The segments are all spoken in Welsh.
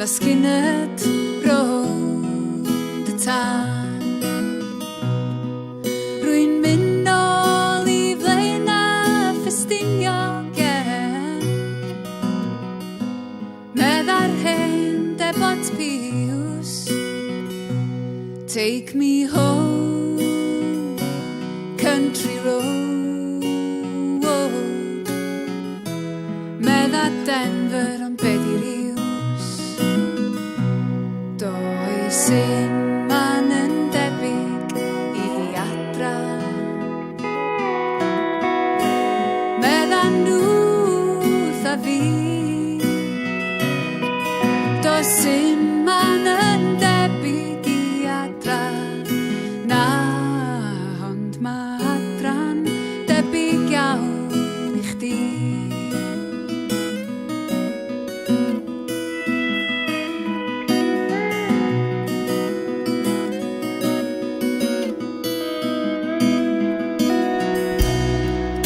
skinnet rownd y tân. Rwy'n mynd nôl I flaena ffestiniog Meddai'r hen debot piws Take me home, country road Medda Denver ond be di'r iws Does un man yn debyg I adra Medda nhw wrtha fi Does un man yn debyg I adra Na, ond mae adra'n debyg iawn I chdi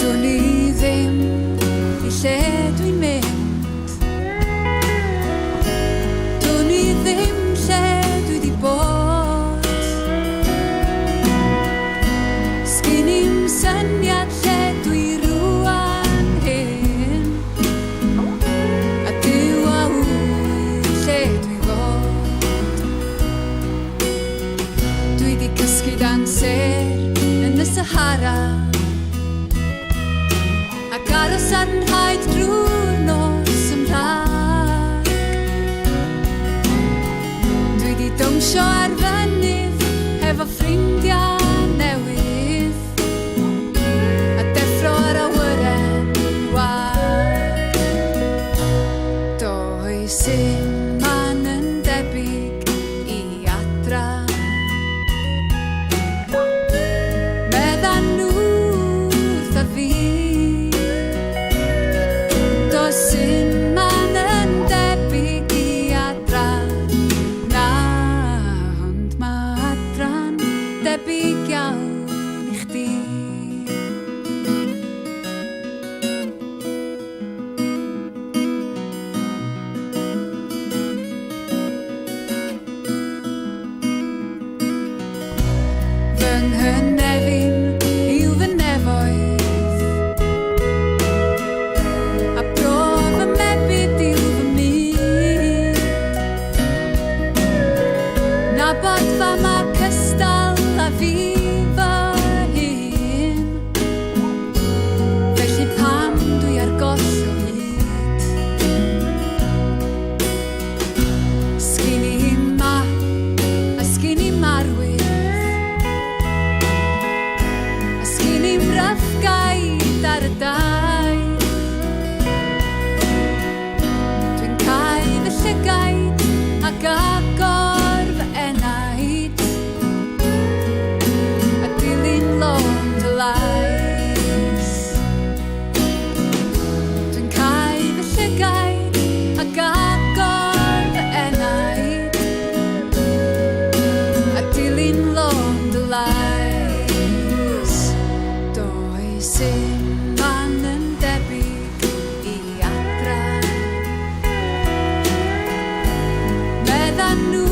Dwi'n I ddim I lle dwi'n mynd yn y Sahara ac aros ar nhaid drwy'r nos ymlaen Dwi di dawnsio ar fynydd efo ffrindiau newydd a deffro ar awyren wag Does un man yn debyg I adra Does un man yn debyg I adra Na, ond mae adra'n debyg iawn I chdi Fy nghynefin yw fy nefoedd Bod fama cystal a fi fy hun Felly pam dwi ar goll o hyd Sgin I map a sgin I marwydd A sgin I'm raffgaid ar y daith Dwi'n cael fy llygaid ac agor fy enaid A dilyn lond y lais Dwi'n cael fy llygaid ac agor fy enaid A dilyn lond y lais Does un man yn debyg I adra Medda nhw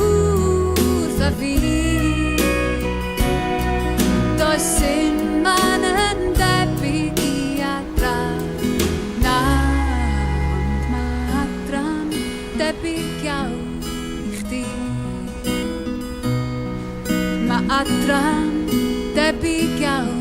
wrtha fi Does un man yn debyg I adra Na, ond mae adra'n debyg iawn I chdi Mae adra'n debyg iawn